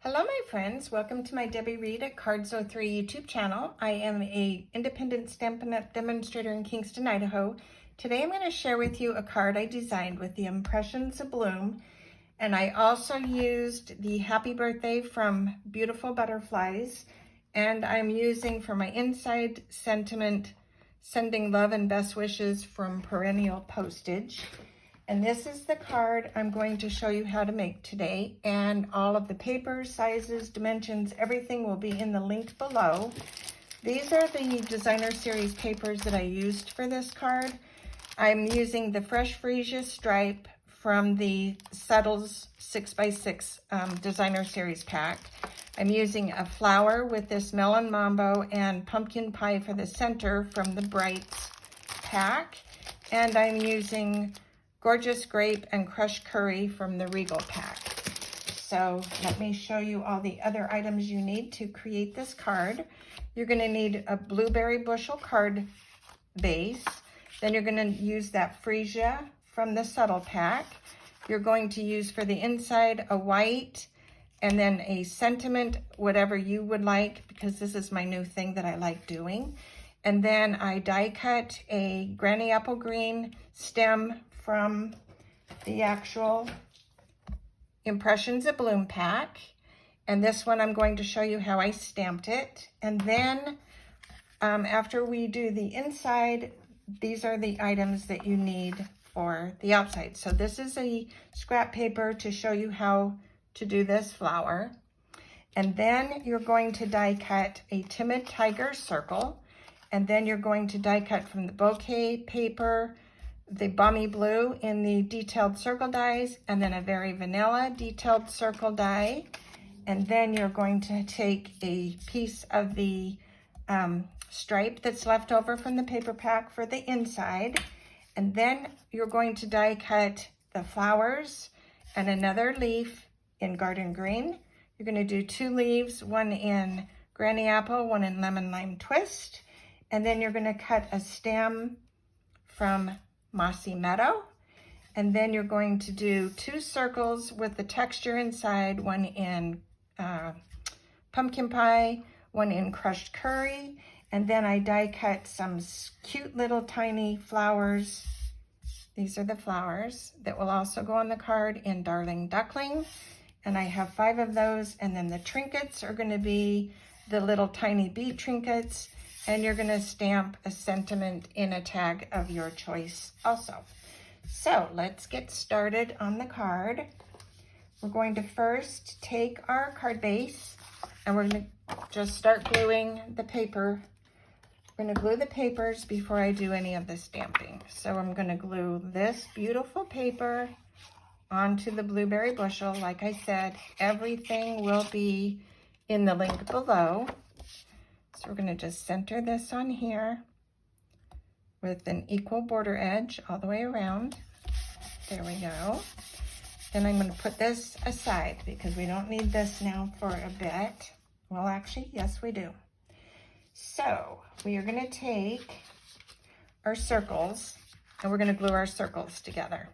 Hello my friends, welcome to my Debbie Reed at Cards03 YouTube channel. I am a independent Stampin' Up! Demonstrator in Kingston, Idaho. Today I'm going to share with you a card I designed with the impressions of Bloom, and I also used the Happy Birthday from Beautiful Butterflies, and I'm using for my inside sentiment, Sending Love and Best Wishes from Perennial Postage. And this is the card I'm going to show you how to make today, and all of the papers, sizes, dimensions, everything will be in the link below. These are the designer series papers that I used for this card. I'm using the Fresh Freesia stripe from the Settles 6x6 designer series pack. I'm using a flower with this Melon Mambo and pumpkin pie for the center from the Brights pack. And I'm using Gorgeous Grape and Crushed Curry from the Regal pack. So let me show you all the other items you need to create this card. You're going to need a blueberry bushel card base. Then you're going to use that freesia from the Subtle pack. You're going to use for the inside a white and then a sentiment, whatever you would like, because this is my new thing that I like doing. And then I die cut a granny apple green stem from the actual Impressions of Bloom pack. And this one I'm going to show you how I stamped it. And then after we do the inside, these are the items that you need for the outside. So this is a scrap paper to show you how to do this flower. And then you're going to die cut a Timid tiger circle. And then you're going to die cut from the Bokeh paper, the balmy blue in the detailed circle dies, and then a very vanilla detailed circle die. And then you're going to take a piece of the stripe that's left over from the paper pack for the inside. And then you're going to die cut the flowers and another leaf in garden green. You're going to do 2 leaves, one in granny apple, one in lemon lime twist. And then you're going to cut a stem from Mossy Meadow. And then you're going to do 2 circles with the texture inside, one in pumpkin pie, one in crushed curry. And then I die cut some cute little tiny flowers. These are the flowers that will also go on the card in Darling Duckling. And I have 5 of those. And then the trinkets are going to be the little tiny bead trinkets. And you're going to stamp a sentiment in a tag of your choice also. So let's get started on the card. We're going to first take our card base and we're going to just start gluing the paper. We're going to glue the papers before I do any of the stamping. So I'm going to glue this beautiful paper onto the blueberry bushel. Like I said, everything will be in the link below. So we're going to just center this on here with an equal border edge all the way around. There we go. Then I'm going to put this aside because we don't need this now for a bit. Well, actually, yes, we do. So we are going to take our circles and we're going to glue our circles together.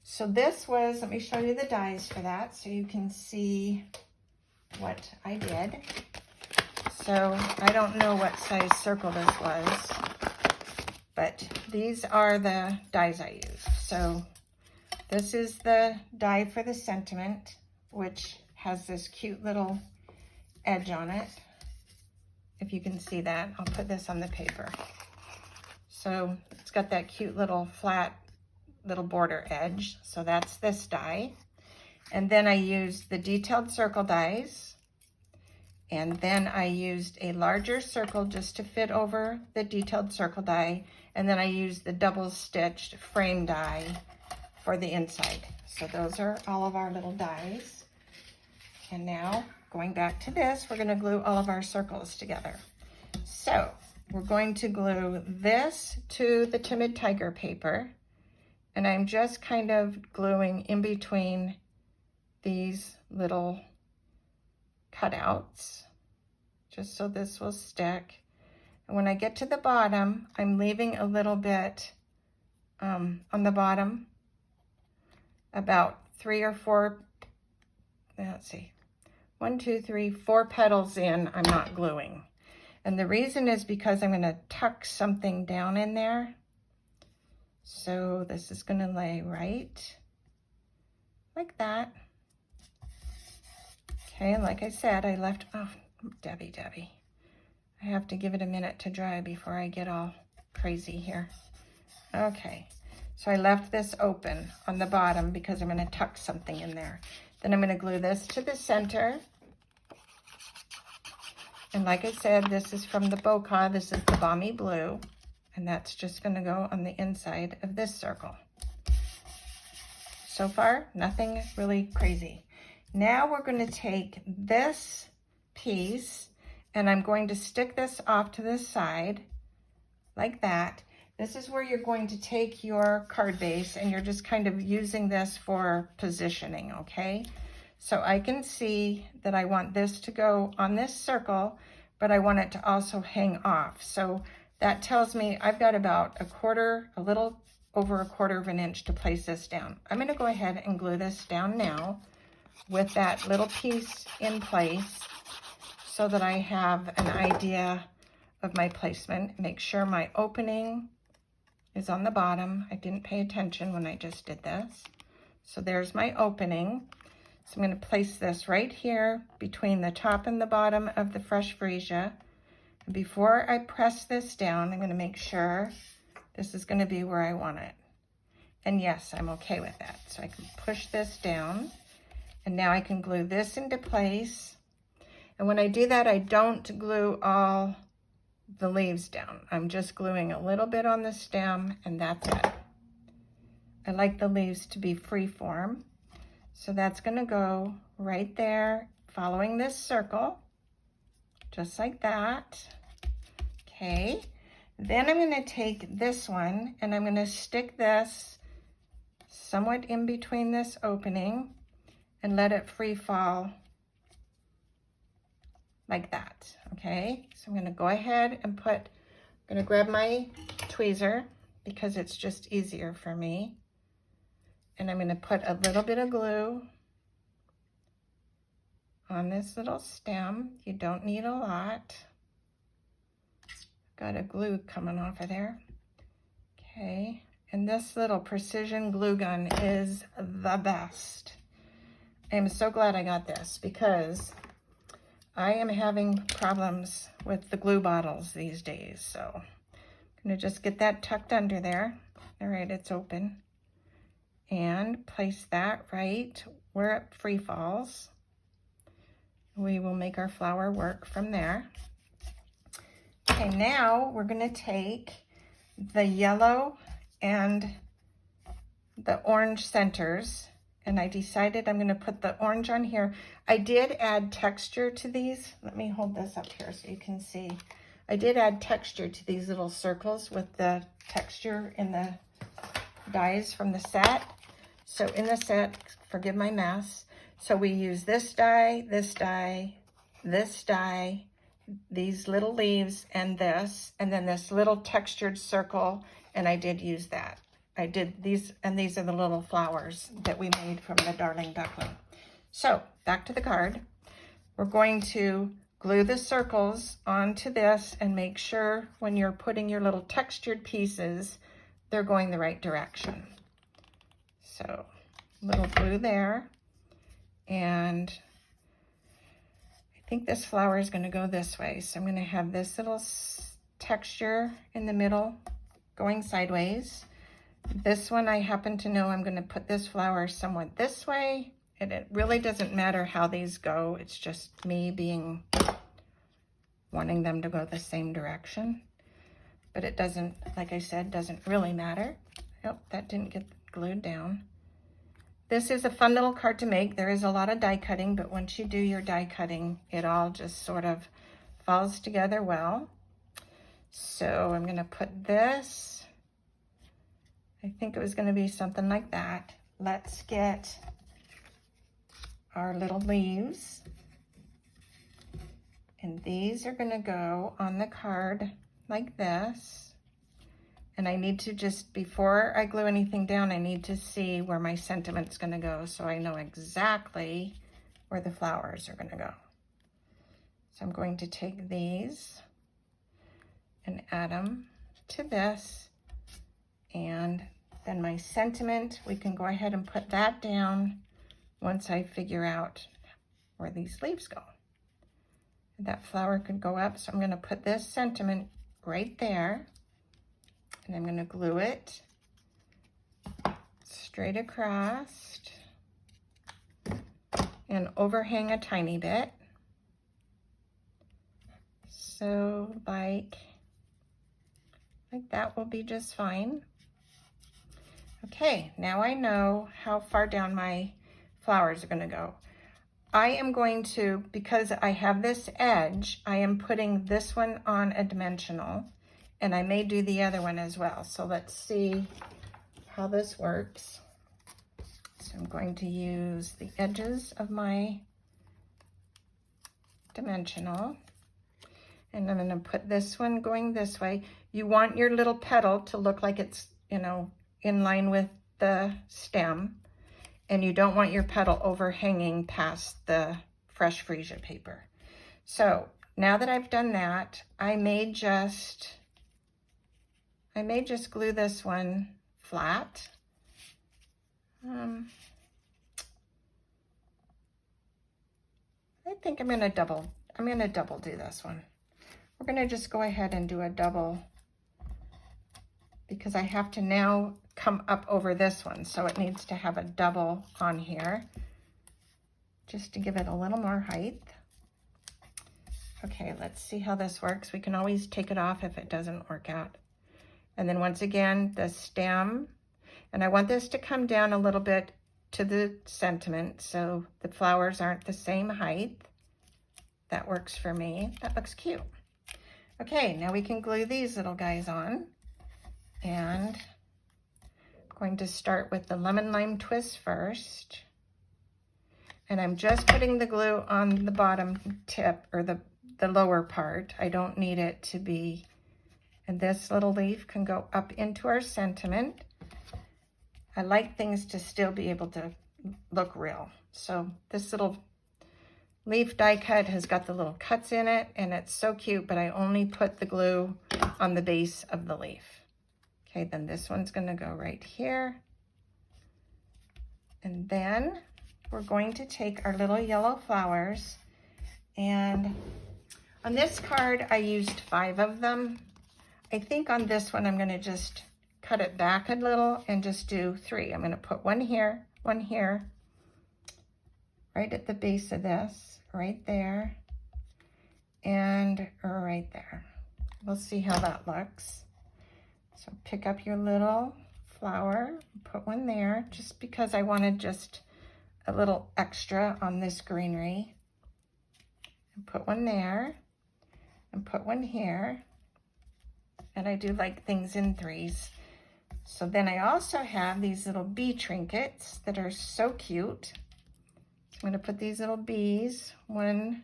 So this was, let me show you the dies for that so you can see what I did. So I don't know what size circle this was, but these are the dies I used. So this is the die for the sentiment, which has this cute little edge on it. If you can see that, I'll put this on the paper. So it's got that cute little flat little border edge. So that's this die. And then I used the detailed circle dies. And then I used a larger circle just to fit over the detailed circle die. And then I used the double stitched frame die for the inside. So those are all of our little dies. And now going back to this, we're going to glue all of our circles together. So we're going to glue this to the Timid tiger paper. And I'm just kind of gluing in between these little cutouts, just so this will stick. And when I get to the bottom, I'm leaving a little bit on the bottom, about 3 or 4, let's see, 1, 2, 3, 4 petals in, I'm not gluing. And the reason is because I'm going to tuck something down in there. So this is going to lay right like that. Okay, and like I said, I left, oh, Debbie. I have to give it a minute to dry before I get all crazy here. Okay, so I left this open on the bottom because I'm going to tuck something in there. Then I'm going to glue this to the center. And like I said, this is from the Bokeh. This is the Balmy Blue. And that's just going to go on the inside of this circle. So far, nothing really crazy. Now we're going to take this piece and I'm going to stick this off to the side like that. This is where you're going to take your card base and you're just kind of using this for positioning, okay? So I can see that I want this to go on this circle, but I want it to also hang off. So that tells me I've got about a little over 1/4 of an inch to place this down. I'm going to go ahead and glue this down now with that little piece in place so that I have an idea of my placement. Make sure my opening is on the bottom. I didn't pay attention when I just did this. So there's my opening. So I'm going to place this right here between the top and the bottom of the fresh freesia. And before I press this down, I'm going to make sure this is going to be where I want it. And yes, I'm okay with that. So I can push this down. And now I can glue this into place. And when I do that, I don't glue all the leaves down. I'm just gluing a little bit on the stem and that's it. I like the leaves to be free form. So that's going to go right there, following this circle, just like that. Okay. Then I'm going to take this one and I'm going to stick this somewhat in between this opening and let it free fall like that. Okay. So I'm going to go ahead and I'm going to grab my tweezer because it's just easier for me. And I'm going to put a little bit of glue on this little stem. You don't need a lot. Got a glue coming off of there. Okay, and this little precision glue gun is the best. I'm so glad I got this because I am having problems with the glue bottles these days. So I'm going to just get that tucked under there. All right, it's open. And place that right where it free falls. We will make our flower work from there. Okay, now we're going to take the yellow and the orange centers, and I decided I'm going to put the orange on here. I did add texture to these. Let me hold this up here so you can see. I did add texture to these little circles with the texture in the dies from the set. So in the set, forgive my mess. So we use this die, this die, this die, these little leaves, and then this little textured circle, and I did use that. I did these, and these are the little flowers that we made from the Darling Duckling. So back to the card. We're going to glue the circles onto this and make sure when you're putting your little textured pieces, they're going the right direction. So little glue there, and I think this flower is going to go this way. So I'm going to have this little texture in the middle going sideways. This one I happen to know I'm going to put this flower somewhat this way, and it really doesn't matter how these go. It's just me wanting them to go the same direction. But it doesn't, like I said, doesn't really matter. Oh, that didn't get glued down. This is a fun little card to make. There is a lot of die cutting, but once you do your die cutting, it all just sort of falls together well. So I'm going to put this, I think it was going to be something like that. Let's get our little leaves. And these are going to go on the card like this. And I need to just, before I glue anything down, I need to see where my sentiment's going to go so I know exactly where the flowers are going to go. So I'm going to take these and add them to this, and then my sentiment, we can go ahead and put that down once I figure out where these leaves go. That flower could go up, so I'm going to put this sentiment right there, and I'm going to glue it straight across and overhang a tiny bit. So like that will be just fine. Okay, now I know how far down my flowers are going to go. I am going to, because I have this edge, I am putting this one on a dimensional, and I may do the other one as well. So let's see how this works. So I'm going to use the edges of my dimensional, and I'm going to put this one going this way. You want your little petal to look like it's, you know, in line with the stem, and you don't want your petal overhanging past the fresh freesia paper. So now that I've done that, I may just glue this one flat. I think I'm gonna double do this one. We're gonna just go ahead and do a double, because I have to now come up over this one, so it needs to have a double on here just to give it a little more height. Okay, let's see how this works. We can always take it off if it doesn't work out. And then once again, the stem, and I want this to come down a little bit to the sentiment so the flowers aren't the same height. That works for me. That looks cute. Okay, now we can glue these little guys on, and I'm going to start with the lemon lime twist first. And I'm just putting the glue on the bottom tip, or the lower part. I don't need it to be, and this little leaf can go up into our sentiment. I like things to still be able to look real. So this little leaf die cut has got the little cuts in it, and it's so cute, but I only put the glue on the base of the leaf. Okay, then this one's gonna go right here. And then we're going to take our little yellow flowers, and on this card, I used 5 of them. I think on this one, I'm gonna just cut it back a little and just do 3. I'm gonna put one here, right at the base of this, right there, and right there. We'll see how that looks. So pick up your little flower, put one there, just because I wanted just a little extra on this greenery. And put one there, and put one here. And I do like things in 3s. So then I also have these little bee trinkets that are so cute. So I'm gonna put these little bees, one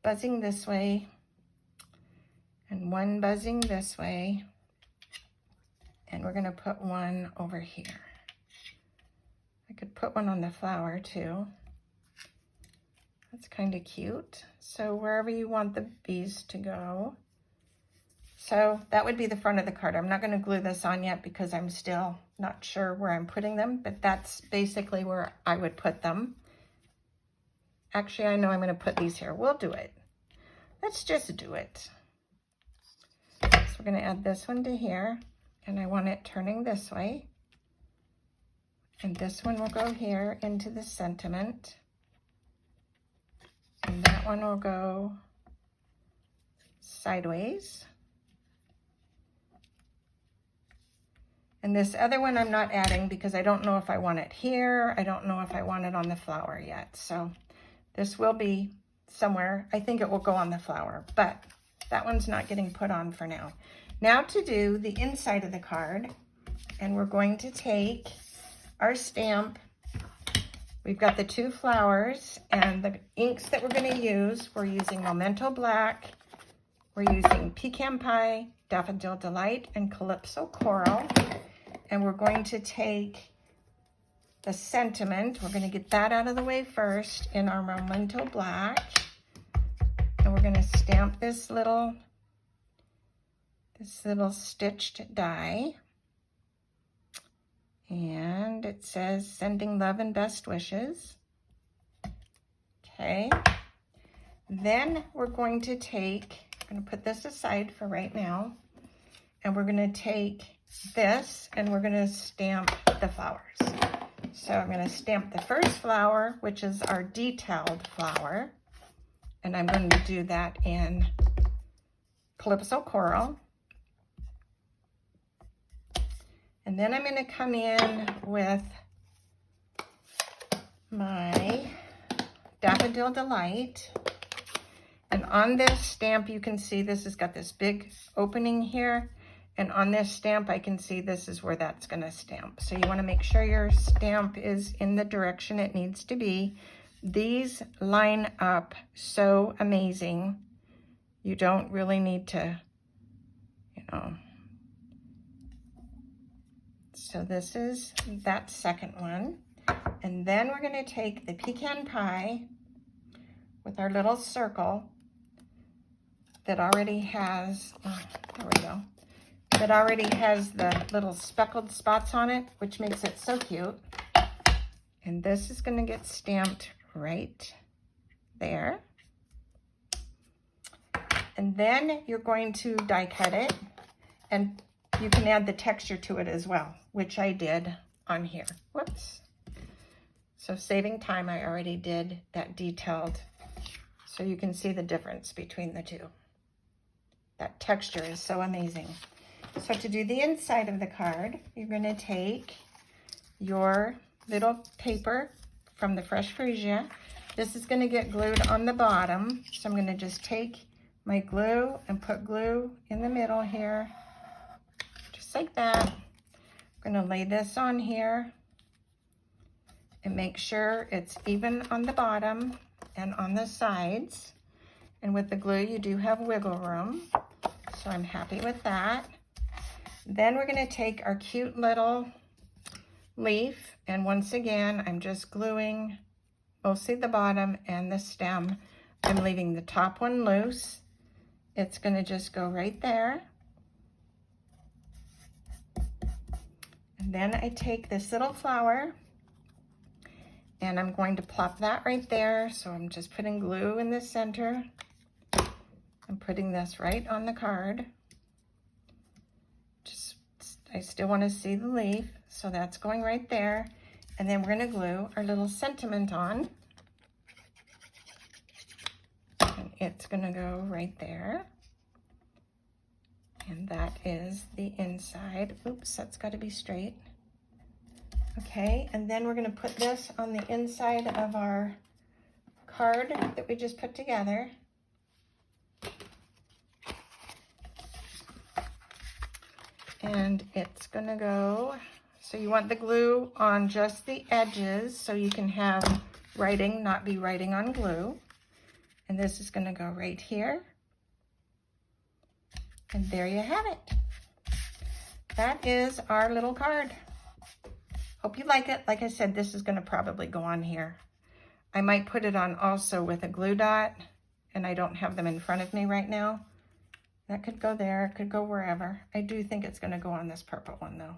buzzing this way, and one buzzing this way. And we're gonna put one over here. I could put one on the flower too. That's kind of cute. So wherever you want the bees to go. So that would be the front of the card. I'm not gonna glue this on yet because I'm still not sure where I'm putting them, but that's basically where I would put them. Actually, I know I'm gonna put these here. We'll do it. Let's just do it. So we're gonna add this one to here, and I want it turning this way. And this one will go here into the sentiment. And that one will go sideways. And this other one I'm not adding because I don't know if I want it here. I don't know if I want it on the flower yet. So this will be somewhere. I think it will go on the flower, but that one's not getting put on for now. Now to do the inside of the card, and we're going to take our stamp. We've got the 2 flowers, and the inks that we're going to use, we're using Memento Black, we're using Pecan Pie, Daffodil Delight, and Calypso Coral. And we're going to take the sentiment. We're going to get that out of the way first in our Memento Black. And we're going to stamp this little stitched die. And it says, sending love and best wishes. Okay. Then we're going to take, I'm going to put this aside for right now. And we're going to take this and we're going to stamp the flowers. So I'm going to stamp the first flower, which is our detailed flower. And I'm going to do that in Calypso Coral. And then I'm going to come in with my Daffodil Delight. And on this stamp, you can see this has got this big opening here. And on this stamp, I can see this is where that's going to stamp. So you want to make sure your stamp is in the direction it needs to be. These line up so amazing. You don't really need to, you know. So this is that second one. And then we're going to take the pecan pie with our little circle that already has, there we go, that already has the little speckled spots on it, which makes it so cute. And this is going to get stamped right there. And then you're going to die cut it, and you can add the texture to it as well, which I did on here. Whoops. So saving time, I already did that detailed, so you can see the difference between the two. That texture is so amazing. So to do the inside of the card, you're going to take your little paper from the Fresh Freesia. This is going to get glued on the bottom. So I'm going to just take my glue and put glue in the middle here, just like that. I'm going to lay this on here and make sure it's even on the bottom and on the sides. And with the glue, you do have wiggle room. So I'm happy with that. Then we're going to take our cute little leaf, and once again, I'm just gluing mostly the bottom and the stem. I'm leaving the top one loose. It's going to just go right there. And then I take this little flower and I'm going to plop that right there. So I'm just putting glue in the center. I'm putting this right on the card. I still want to see the leaf, so that's going right there. And then we're going to glue our little sentiment on. And it's going to go right there. And that is the inside. Oops, that's got to be straight. Okay, and then we're going to put this on the inside of our card that we just put together. And it's gonna go, so you want the glue on just the edges so you can have writing, not be writing on glue. And this is gonna go right here. And there you have it. That is our little card. Hope you like it. Like I said, this is gonna probably go on here. I might put it on also with a glue dot, and I don't have them in front of me right now. That could go there, it could go wherever. I do think it's gonna go on this purple one though.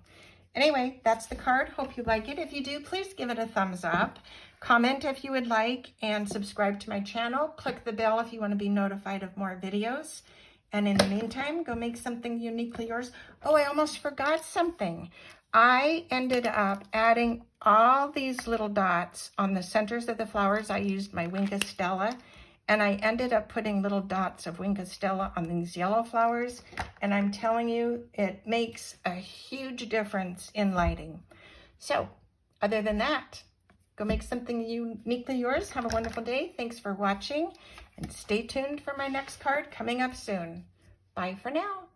Anyway, that's the card. Hope you like it. If you do, please give it a thumbs up. Comment if you would like, and subscribe to my channel. Click the bell if you wanna be notified of more videos. And in the meantime, go make something uniquely yours. Oh, I almost forgot something. I ended up adding all these little dots on the centers of the flowers. I used my Wink Stella. And I ended up putting little dots of Wink Stella on these yellow flowers. And I'm telling you, it makes a huge difference in lighting. So, other than that, go make something uniquely yours. Have a wonderful day. Thanks for watching. And stay tuned for my next card coming up soon. Bye for now.